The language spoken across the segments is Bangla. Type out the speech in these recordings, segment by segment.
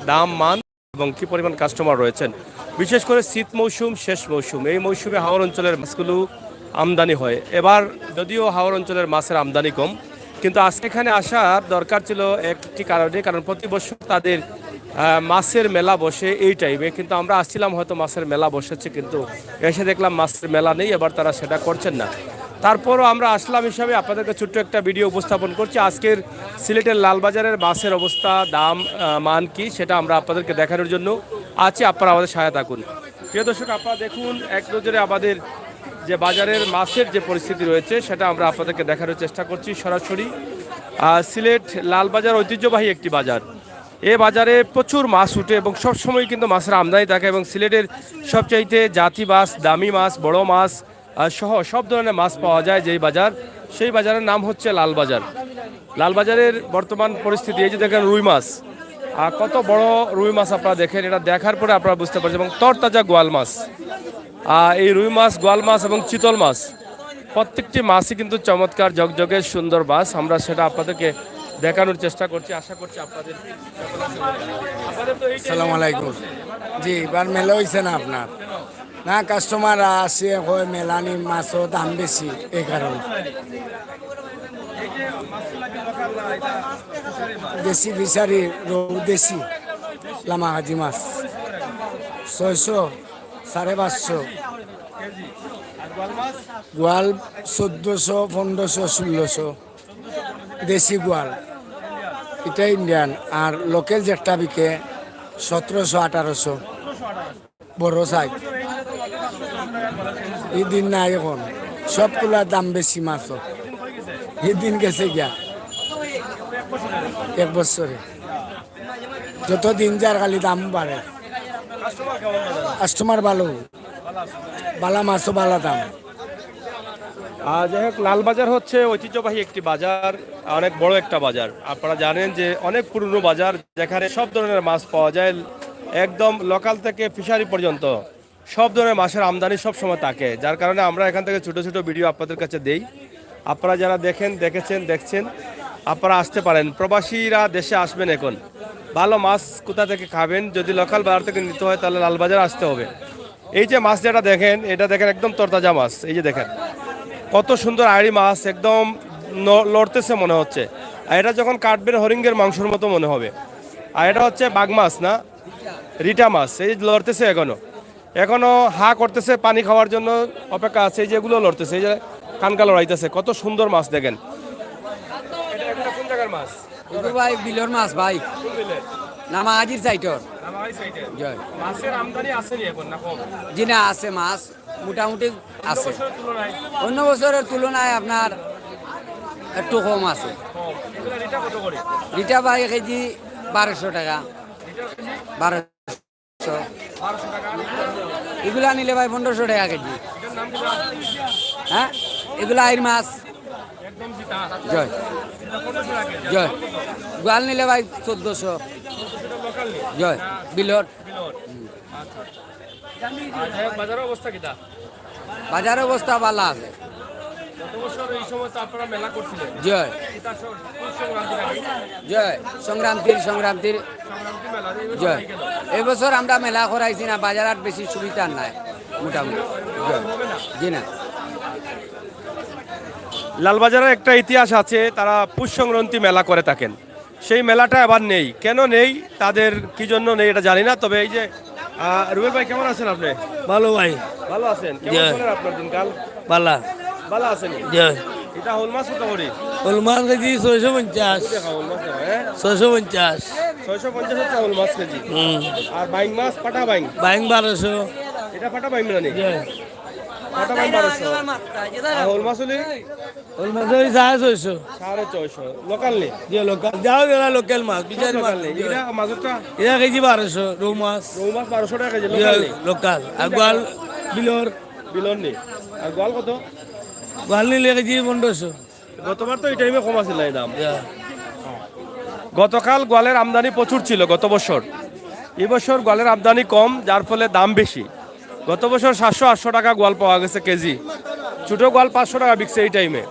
দাম, মান এবং কি পরিমাণ কাস্টমার রয়েছেন। বিশেষ করে শীত মৌসুম, শেষ মৌসুম, এই মৌসুমে হাওর অঞ্চলের মাছগুলো আমদানি হয়। এবার যদিও হাওর অঞ্চলের মাছের আমদানি কম, কিন্তু আজকে এখানে আসার দরকার ছিল একটি কারণে, কারণ প্রতি বছর তাদের মাছের মেলা বসে এই টাইমে, কিন্তু আমরা আসছিলাম হয়তো মাছের মেলা বসেছে, কিন্তু এসে দেখলাম মাছের মেলা নেই, এবার তারা সেটা করছেন না। তারপরও আমরা আসলাম হিসাবে আপনাদেরকে ছোট্ট একটা ভিডিও উপস্থাপন করছি। আজকের সিলেটের লালবাজারের মাছের অবস্থা, দাম, মান কি সেটা আমরা আপনাদেরকে দেখানোর জন্য আছি। আপনারা আমাদের সহায়তা থাকুন। প্রিয় দর্শক, আপনারা দেখুন এক নজরে আমাদের যে বাজারের মাছের যে পরিস্থিতি রয়েছে সেটা আমরা আপনাদেরকে দেখানোর চেষ্টা করছি সরাসরি। সিলেট লালবাজার ঐতিহ্যবাহী একটি বাজার। এ বাজারে প্রচুর মাছ উঠে এবং সবসময় কিন্তু মাছের আমদানি থাকে, এবং সিলেটের সবচাইতে জাতি মাছ, দামি মাছ, বড় মাছ সহ সব ধরনের মাছ পাওয়া যায় যেই বাজার, সেই বাজারের নাম হচ্ছে লালবাজার। লালবাজারের বর্তমান পরিস্থিতি, এই যে দেখেন রুই মাছ, কত বড় রুই মাছ আপনারা দেখেন, এটা দেখার পরে আপনারা বুঝতে পারছেন। এবং তরতাজা গোয়াল মাছ, এই রুই মাছ, গোয়াল মাছ এবং চিতল মাছ, প্রত্যেকটি মাছই কিন্তু চমৎকার ঝকঝকে সুন্দর মাছ। আমরা সেটা আপনাদেরকে দেখানোর চেষ্টা করছি, আশা করছি আপনাদের। আসসালামু আলাইকুম। জি, এবার মেলা হয়েছে না আপনার? না, কাস্টমার আসে হয় মেলানি মাছও দাম বেশি, এই কারণে। দেশি ফিশারি রৌ দেশি লামাহাজি মাছ 600, 550, গোয়াল 1400, 1500, 1600 দেশি গোয়াল, এটা ইন্ডিয়ান। আর লোকাল যেটা বিকে 1700, 1800 বড় সাইজ। এই দিন নাই এখন, সবগুলার দাম বেশি মাছও। এই দিন গেছে গিয়া 1 বছরে, যত দিন যার খালি দাম বাড়ে। কাস্টমার ভালো, বালা মাছও বালা দাম। যাই হোক, লালবাজার হচ্ছে ঐতিহ্যবাহী একটি বাজার, অনেক বড় একটা বাজার। আপনারা জানেন যে অনেক পুরনো বাজার, যেখানে সব ধরনের মাছ পাওয়া যায়, একদম লোকাল থেকে ফিশারি পর্যন্ত সব ধরনের মাছের আমদানি সব সময় থাকে। যার কারণে আমরা এখান থেকে ছোট ছোট ভিডিও আপনাদের কাছে দেই। আপনারা যারা দেখছেন, আপনারা আসতে পারেন। প্রবাসীরা দেশে আসবেন, এখন ভালো মাছ কোথা থেকে খাবেন, যদি লোকাল বাজার থেকে নিতে হয় তাহলে লালবাজার আসতে হবে। এই যে মাছ যেটা দেখেন, এটা দেখেন একদম তরতাজা মাছ। এই যে দেখেন কত সুন্দর আড়ি মাছ, একদম লড়তেছে মনে হচ্ছে। আর এটা যখন কাটবেন হরিঙ্গের মাংসের মতো মনে হবে। আর এটা হচ্ছে বাঘ মাছ না, রিটা মাছ। এই লড়তেছে, এখনো হা করতেছে, পানি খাওয়ার জন্য অপেক্ষা আছে। এই যেগুলো লড়তেছে, এই যে কানকা লড়াইতেছে, কত সুন্দর মাছ দেখেন। এটা কোন জায়গার মাছ? ভাই বিলর মাছ ভাই, নামাজির সাইটর। মাছের আমদানি আসেনি এখন না কম? জি না, আছে মাছ মোটামুটি আছে। অন্য বছরের তুলনায় আপনার একটু কম আছে। রিটা ভাই কেজি 1200 টাকা, 1200। এগুলা নিলে ভাই 1500 টাকা কেজি। হ্যাঁ, এগুলা আইর মাছ। জয় জয়। গোয়াল নিলে ভাই 1400। জয় বিলর। বাজারের অবস্থা ভালো আছে। জয় জয় সংক্রান্তির জয়। এবছর আমরা মেলা করাইছি না, বাজার বেশি সুবিধা নাই মোটামুটি। জয় জি না। লালবাজারের একটা ইতিহাস আছে, তারা পুষ সংক্রান্তি মেলা করে থাকেন। সেই মেলাটা এবার নেই, কেন নেই, তাদের কি জন্য নেই এটা জানি না। তবে এই যে রুবেল ভাই, কেমন আছেন আপনি? ভালো ভাই, ভালো আছেন? কেমন চলে আপনার দিনকাল? বালা ভালো আছেন? এটা হল মাছ কত করে? হল মাছ কেজি 650। 650 650 হচ্ছে হল মাছ কেজি। আর বাইং মাছ, পাটা বাইং 1200। এটা পাটা বাইং মানে পাটা বাইং 1200। আর হল মাছ হলে হল মাছ 650। 650 লোকাল নেই? লোকাল যাও, লোকাল মাছ বিচারি মাছ নেই। এটা মাছটা এটা কেজি 1200। রৌ মাছ 1200 টাকা কেজি লোকাল নেই? লোকাল। আর গোয়াল বিলর নেই। আর গোয়াল কত? গোয়াল নিলে কেজি 1500। গতবার তো এই টাইমে কম আছিল এই দাম। গতকাল গোয়ালের আমদানি প্রচুর ছিল গত বছর। এবছর গোয়ালের আমদানি কম, যার ফলে দাম বেশি। গত বছর 700-800 টাকা গোয়াল পাওয়া গেছে কেজি। ছোটো গোয়াল 500 টাকা বিকছে এই টাইমে।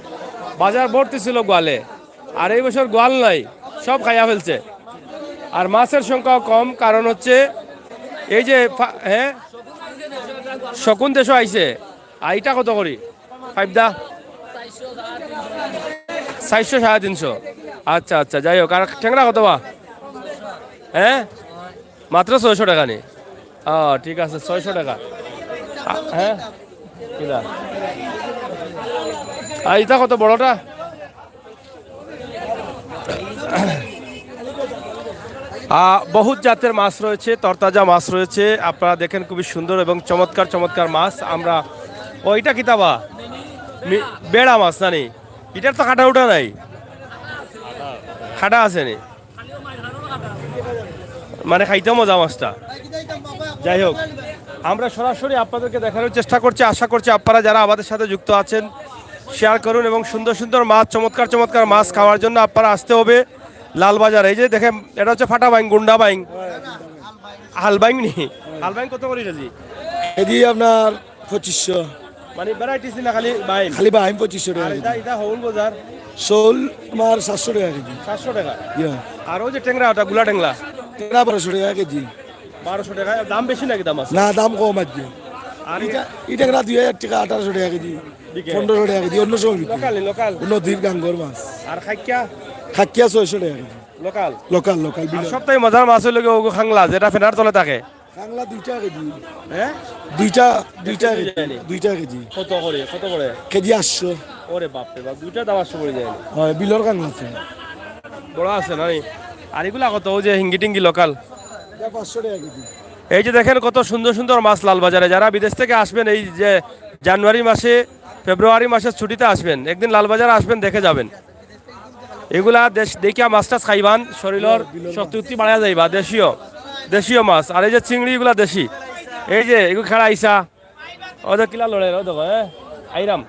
বাজার ভর্তি ছিল গোয়ালে। আর এই বছর গোয়াল নাই, সব খাইয়া ফেলছে। আর মাছের সংখ্যাও কম, কারণ হচ্ছে এই যে হ্যাঁ শকুন দেশও আইছে। আর এটা কত করি ফাইভদা 400 350। আচ্ছা আচ্ছা, যাই হোক। আর ট্যাংরা কত বা? হ্যাঁ মাত্র 600 টাকা নি? ঠিক আছে, 600 টাকা। হ্যাঁ কিনা? আর এটা কত বড়টা? বহুত জাতের মাছ রয়েছে, তরতাজা মাছ রয়েছে, আপনারা দেখেন খুবই সুন্দর এবং চমৎকার চমৎকার মাছ। আমরা ওইটা কিতাবা বেড়া মাছ জানি, এটার তো খাটা উঠা নাই, খাটা আছে নি, মানে খাইতে মজা মাছটা। যাই হোক, আমরা সরাসরি আপনাদেরকে দেখানোর চেষ্টা করছি। আশা করছি আপনারা যারা আমাদের সাথে যুক্ত আছেন শেয়ার করুন এবং সুন্দর সুন্দর মাছ, চমৎকার চমৎকার মাছ খাওয়ার জন্য আপনারা আসতে হবে লালবাজার। এই যে দেখেন, এটা হচ্ছে ফাটা বাইং, গুন্ডা বাইং, হালবাইং নি? হালবাইং কত করে কেজি? এদি আপনার 2500, মানে ভ্যারাইটিস না খালি বাইং? খালি বাইম 2500 টাকা। এটা এটা হউল বাজার শোল তোমার 700 টাকা কেজি। 700 টাকা। ইয়া আর ওই যে ট্যাংরা, ওটা গুলা ট্যাংরা টেরা 1200 টাকা কেজি। 1200 টাকা। দাম বেশি নাকি দাম আছে? না, দাম কম আছে। আর এটা 2000 টাকা, 1800 টাকা কেজি, 1500 টাকা কেজি। অন্য সময় লোকাল লোকাল নদীর গাঙ্গর মাছ। আর খাইকা খাকিয়া 600 টাকা কেজি। লোকাল লোকাল লোকাল বিল। সবথেকে মজার মাছ হলো কি ওগো খাংলা, যেটা ফেনার তলে থাকে। কাংলা 2 টাকা কেজি। হ্যাঁ দুইটা কেজি। 2 টাকা কেজি। কত করে কত করে কেজি 800। ওরে বাপ রে বাপ, দুইটা দাম 800 পড়ে যায়। হয় বিলর কাংলা আছে, বড় আছে না? আর এগুলা কত? ওই যে হিঙ্গি টিঙ্গি লোকাল, 500 টাকা কেজি। এই যে দেখেন কত সুন্দর সুন্দর মাছ লালবাজারে। যারা বিদেশ থেকে আসবেন, এই যে জানুয়ারি মাসে ফেব্রুয়ারি মাসের ছুটিতে আসবেন, একদিন লালবাজারে আসবেন, দেখে যাবেন। এগুলা দেখিয়া মাছটা খাইবান, শরীরের শক্তি বাড়া যাইবা। দেশীয় মাছ। আর এই যে চিংড়ি, এগুলা দেশি। এই যে এগুলো খেলা আইসা, ওদের কিলা লড়ের, ও দেখো হ্যাঁ আইরাম,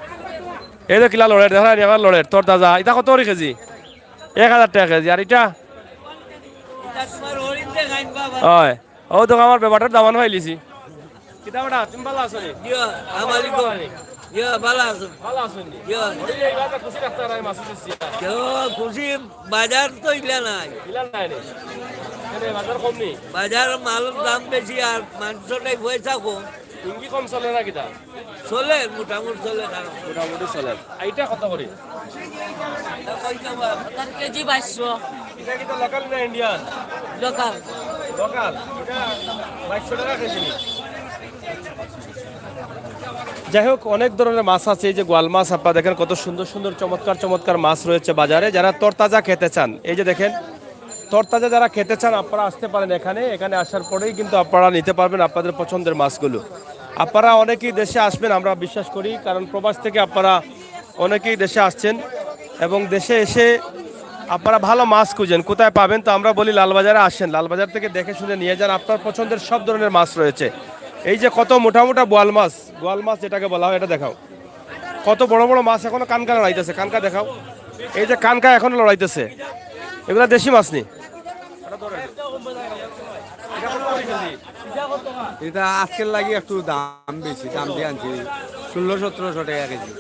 এই যে কিলা লড়ের, দেখা এবার লড়ের তোর দাদা। এটা কত করে কেজি? 1000 টাকা কেজি। আর এটা হয় ও দেখো, আমার ব্যাপারটার দামান পাইলিছি। কিতাবটা তুমি ভালো আছো নি? ভালো আছো নি? খুশি রাখতে আর মাছ দিচ্ছি। খুশি বাজার তো ইলা নাই, ইলান নাই নি? বাজার কম নি? বাজার মালের দাম বেশি আর মাংসটাই পয়সা কম। ইঙ্গি কম চলে না কিতা? চলে মোটামুটি চলে, মোটামুটি চলে। এইটা কত করে? কেজি 2200 এটা কিতা লোকাল না ইন্ডিয়ান? লোকাল। লোকাল। এটা 2200 টাকা কেজি। যাই হোক, অনেক ধরনের মাছ আছে। এই যে গোয়াল মাছ, আপনারা দেখেন কত সুন্দর সুন্দর চমৎকার চমৎকার মাছ রয়েছে বাজারে। যারা তরতাজা খেতে চান, এই যে দেখেন তরতাজা যারা খেতে চান, আপনারা আসতে পারেন এখানে। এখানে আসার পরেই কিন্তু আপনারা নিতে পারবেন আপনাদের পছন্দের মাছগুলো। আপনারা অনেকেই দেশে আসবেন আমরা বিশ্বাস করি, কারণ প্রবাস থেকে আপনারা অনেকেই দেশে আসছেন এবং দেশে এসে আপনারা ভালো মাছ খুঁজেন, কোথায় পাবেন? তো আমরা বলি লালবাজারে আসেন, লালবাজার থেকে দেখে শুনে নিয়ে যান। আপনার পছন্দের সব ধরনের মাছ রয়েছে। এই যে কত মোটা মোটা গোয়াল মাছ যেটাকে বলা হয়, এটা দেখাও। কত বড় বড় মাছ, এখনো কানকা লড়াইতেছে। কানকা দেখাও। এই যে কানকা এখনো লড়াইতেছে। এগুলা দেশি মাছ নি? এটা আজকের লাগে একটু দাম বেশি, দাম দিয়ে আনছি 1600-1700 টাকা কেজি।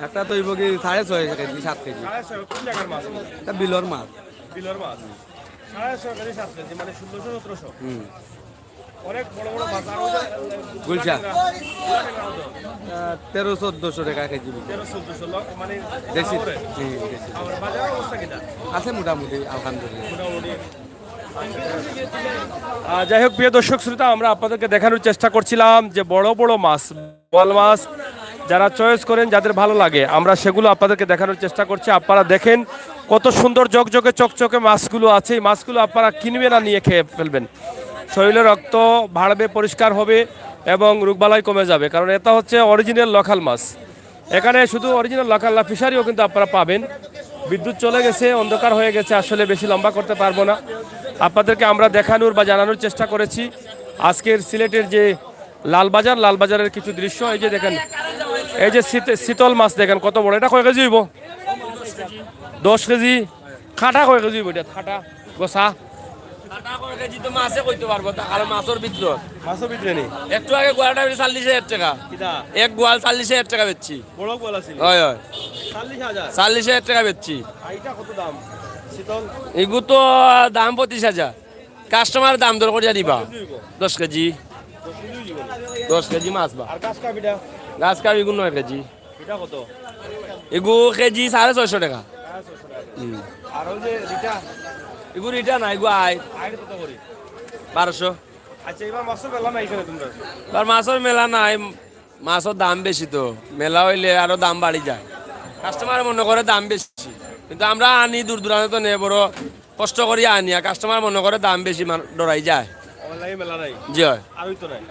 একটা তো কি 650 কেজি, 7 কেজি। এটা বিলর মাছ। অনেক বড় বড় মাছ। গুলশা 1300-1400 টাকা কেজি। মানে দেশি দেশি। বাজারের অবস্থা কিটা? আছে মোটামুটি, আলহামদুলিল্লাহ। যাই হোক, প্রিয় দর্শক শ্রোতা, আমরা আপনাদেরকে দেখানোর চেষ্টা করছিলাম যে বড় বড় মাছ, বোয়াল মাছ যারা চয়েস করেন, যাদের ভালো লাগে, আমরা সেগুলো আপনাদেরকে দেখানোর চেষ্টা করছি। আপনারা দেখেন কত সুন্দর জকজকে চকচকে মাছগুলো আছে। এই মাছগুলো আপনারা কিনবেন আর নিয়ে খেয়ে ফেলবেন। শরীরে রক্ত বাড়বে, পরিষ্কার হবে এবং রোগবালাই কমে যাবে, কারণ এটা হচ্ছে অরিজিনাল লোকাল মাছ। এখানে শুধু অরিজিনাল লোকাল না, ফিশারিও কিন্তু আপনারা পাবেন। বিদ্যুৎ চলে গেছে, অন্ধকার হয়ে গেছে, আসলে বেশি লম্বা করতে পারবো না। আপনাদেরকে আমরা দেখানোর বা জানানোর চেষ্টা করেছি আজকের সিলেটের যে লালবাজারের কিছু দৃশ্য। এই যে দেখেন, এই যে শীতল মাছ দেখেন কত বড়। এটা কয় কেজি হইব? 10 কেজি। খাটা কয় কেজি হইব? এটা খাটা গোসা মাছের ভিতর মাছের ভিতরে নেই। একটু আগে গোয়ালটা 40,000 টাকা, এক গোয়াল 40,000 টাকা বেচছি। বড় গোয়াল আছে? হয় হয়, 40,000। 40,000 টাকা বেচছি। এইটা কত দাম? শীতল এগু তো দাম 25,000 কাস্টমার দাম দর করিয়া দিবা 10 কেজি 10 কেজি মাছ বা আর কাঁচকা পিঠা গাছ কাপ এগু 9 কেজি পিঠা কত? এগু কেজি 650 টাকা আর ওই যে রিটা এগু রিটা না এগু আয় আইড কত করে? 1200 আচ্ছা এবার মাছের বেলা নাই এখানে তোমরা? আর মাছের মেলা নাই মাছের দাম বেশি তো মেলা হইলে আরো দাম বাড়ি যায় কাস্টমার মনে করে দাম বেশি কিন্তু আমরা আনি দূর দূরান্ত তো নেই বড় কষ্ট করি আনি আর কাস্টমার মনে করে দাম বেশি ডরাই যায় অনলাইনে মেলা নাই জি হয় আর ওই তো নাই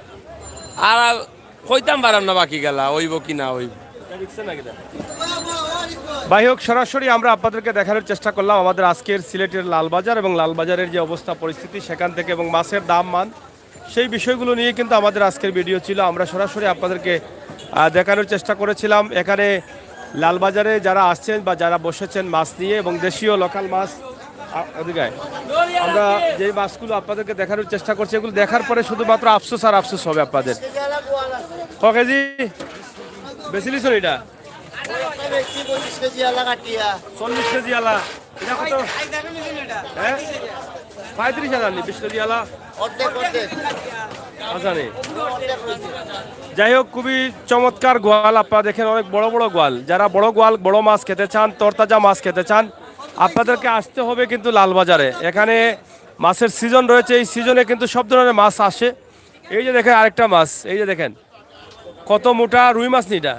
আর কইতাম পারাম না বাকি গেলা হইব কি না হইব যাই হোক সরাসরি আমরা আপনাদেরকে দেখানোর চেষ্টা করলাম আমাদের আজকের সিলেটের লালবাজার এবং লালবাজারের যে অবস্থা পরিস্থিতি সেখান থেকে এবং মাছের দাম মান সেই বিষয়গুলো নিয়ে কিন্তু আমাদের আজকের ভিডিও ছিল আমরা সরাসরি আপনাদেরকে দেখানোর চেষ্টা করেছিলাম এখানে লালবাজারে যারা আসছেন বা যারা বসেছেন মাছ নিয়ে এবং দেশীয় লোকাল মাছ ওদিকে আমরা যে মাছগুলো আপনাদেরকে দেখানোর চেষ্টা করছি এগুলো দেখার পরে শুধুমাত্র আফসোস আর আফসোস হবে আপনাদের ক কেজি বেশি লিছ এটা 40 কেজি আলা এটা কত? হ্যাঁ 35,000 নি 20 কেজি আলা আচ্ছা নেই যাই হোক খুবই চমৎকার গোয়াল আপনারা দেখেন অনেক বড় বড় গোয়াল যারা বড় গোয়াল বড় মাছ খেতে চান তরতাজা মাছ খেতে চান আপনাদেরকে আসতে হবে কিন্তু লালবাজারে এখানে মাছের সিজন রয়েছে এই সিজনে কিন্তু সব ধরনের মাছ আসে এই যে দেখেন আরেকটা মাছ এই যে দেখেন কত মোটা রুই মাছ নিটা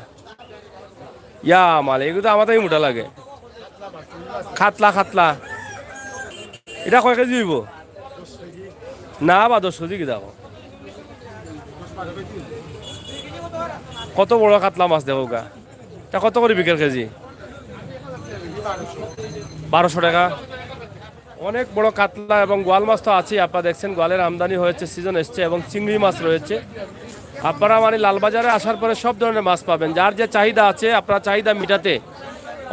ইয়া মাল এগুলো তো আমাদেরই মোটা লাগে খাতলা খাতলা এটা কয় কেজি হইব না বা 10 কেজি কি দেখো কত বড় কাতলা মাছ দেখো গা তা কত করে বিকেল কেজি 1200 টাকা অনেক বড় কাতলা এবং গোয়াল মাছ তো আছে আপনারা দেখছেন গোয়ালের আমদানি হয়েছে সিজন এসছে এবং চিংড়ি মাছ রয়েছে আপনারা মানে লালবাজারে আসার পরে সব ধরনের মাছ পাবেন যার যে চাহিদা আছে আপনারা চাহিদা মিটাতে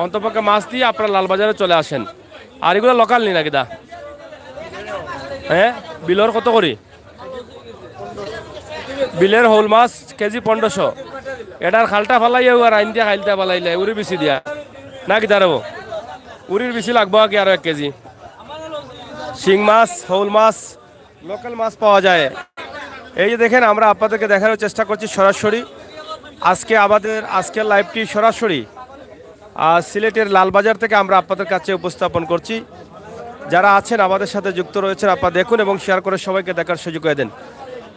অন্তপক্ষে মাছ দিয়ে আপনারা লালবাজারে চলে আসেন আর এগুলো লোকাল নি নাকি দা হ্যাঁ বিলর কত করি বিলের হৌল মাছ কেজি 1500 এটার খালটা ফালাইয়া আর আইন দিয়া খাইলটা ফালাইলে উড়ি বেশি দিয়া না কি দাঁড়াবো উড়ির বেশি লাগবো কি আরো 1 কেজি শিং মাছ হৌল মাছ লোকাল মাছ পাওয়া যায় এই যে দেখেন আমরা আপনাদেরকে দেখানোর চেষ্টা করছি সরাসরি আজকে আমাদের আজকের লাইভটি সরাসরি সিলেটের লালবাজার থেকে আমরা আপনাদের কাছে উপস্থাপন করছি যারা আছেন আমাদের সাথে যুক্ত রয়েছেন আপনারা দেখুন এবং শেয়ার করে সবাইকে দেখার সুযোগ করে দেন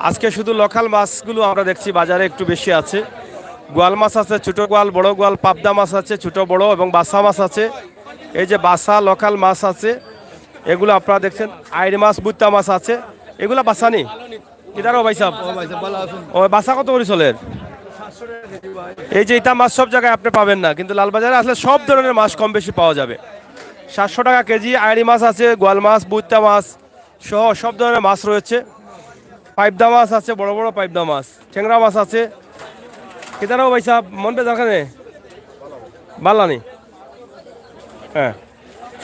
আজকে শুধু লোকাল মাছগুলো আমরা দেখছি বাজারে একটু বেশি আছে গোয়াল মাছ আছে ছোটো গোয়াল বড় গোয়াল পাবদা মাছ আছে ছোটো বড় এবং বাসা মাছ আছে এই যে বাসা লোকাল মাছ আছে এগুলো আপনারা দেখছেন আইড় মাছ বুত্তা মাছ আছে এগুলো বাসা নেই কিদারও ভাই সাহেব ও বাসা কত করে চলে এই যে এটা মাছ সব জায়গায় আপনি পাবেন না কিন্তু লালবাজারে আসলে সব ধরনের মাছ কম বেশি পাওয়া যাবে 700 টাকা কেজি আইড়ি মাছ আছে গোয়াল মাছ বুত্তা মাছ সহ সব ধরনের মাছ রয়েছে পাইপদা মাছ আছে বড় বড় পাইপদা মাছ টেংরা মাছ আছে কিদারও ভাই সাহেব মন পে দরকার নেই বাল্লানি হ্যাঁ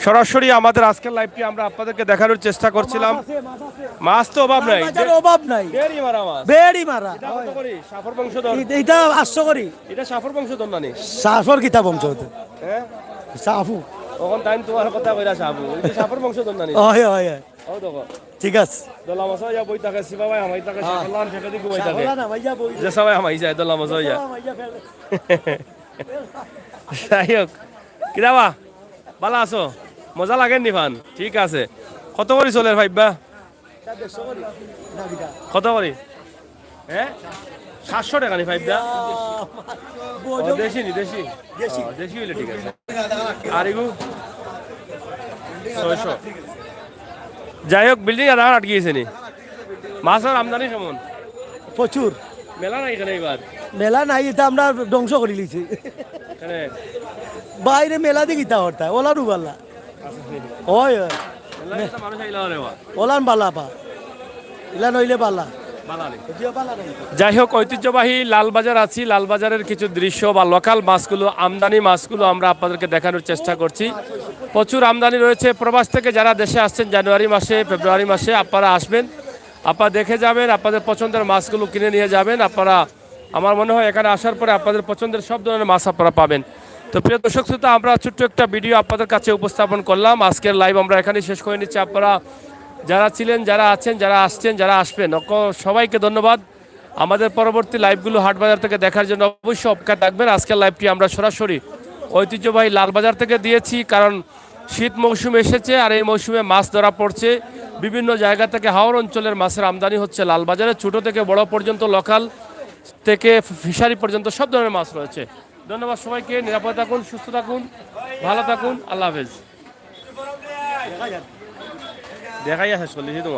সরাসরি আমাদের আজকের লাইভটি আমরা আপনাদেরকে দেখানোর চেষ্টা করছিলাম মাছ তো অভাব নাই অভাব নাই বেড়ি মারা মাছ বেড়ি মারা এটা কত করে সাফর বংশধর এটা 800 করি এটা সাফর বংশধর না নি সাফর কিতা বংশ হ্যাঁ সাফু তখন টাইম তোমার কথা কইরা সাবু এটা সাফর বংশধর না নি হয় হয় ও দেখো ঠিক আছে দলা মাছ ইয়া বই থাকে সিবা ভাই আমাই থাকে সাফরলান ফেলে দি ঘুমাই থাকে বলা না ভাইয়া বই যে সবাই আমাই যায় দলা মাছ ইয়া ভাইয়া ফেলে যাই হোক কি দাবা ভালো আছো মজা লাগেন নি ফান ঠিক আছে কত করে চলে ভাইবা কত করে হ্যাঁ 700 টাকা নি ভাইবা দেশি নি দেশি দেশি হইলে ঠিক আছে আর এগু 600 যাই হোক বিল্ডিং আর আটকিয়েছে নি মাছের আমদানি কেমন প্রচুর মেলা নাই এখানে এবার মেলা নাই এটা আমরা ধ্বংস করে লিছি এখানে বাইরে মেলা দেখি তা হরতা ওলা ডুবালা হয় হয় মানুষ আইলা রে ওলান বালা পা ইলা নইলে বালা যাই হোক ঐতিহ্যবাহী লালবাজার আছি লালবাজারের কিছু দৃশ্য বা লোকাল মাছগুলো আমদানি মাছগুলো আমরা আপনাদেরকে দেখানোর চেষ্টা করছি প্রচুর আমদানি রয়েছে প্রবাস থেকে যারা দেশে আসছেন জানুয়ারি মাসে ফেব্রুয়ারি মাসে আপনারা আসবেন আপনারা দেখে যাবেন আপনাদের পছন্দের মাছগুলো কিনে নিয়ে যাবেন আপনারা আমার মনে হয় এখানে আসার পরে আপনাদের পছন্দের সব ধরনের মাছ আপনারা পাবেন তো প্রিয় দর্শক শ্রোতা, আমরা ছোট্ট একটা ভিডিও আপনাদের কাছে উপস্থাপন করলাম। আজকের লাইভ আমরা এখানেই শেষ করে নিচ্ছি। আপনারা যারা ছিলেন, যারা আছেন, যারা আসছেন, যারা আসবেন, সবাইকে ধন্যবাদ। আমাদের পরবর্তী লাইভগুলো হাটবাজার থেকে দেখার জন্য অবশ্যই অপেক্ষা থাকবেন। আজকের লাইভটি আমরা সরাসরি ঐতিহ্যবাহী লালবাজার থেকে দিয়েছি, কারণ শীত মৌসুম এসেছে আর এই মৌসুমে মাছ ধরা পড়ছে। বিভিন্ন জায়গা থেকে হাওর অঞ্চলের মাছের আমদানি হচ্ছে লালবাজারে। ছোট থেকে বড় পর্যন্ত, লোকাল থেকে ফিশারি পর্যন্ত সব ধরনের মাছ রয়েছে। ধন্যবাদ সবাইকে। নিরাপদে থাকুন, সুস্থ থাকুন, ভালো থাকুন। আল্লাহ হাফেজ। দেখাই আছে চল্লিশ।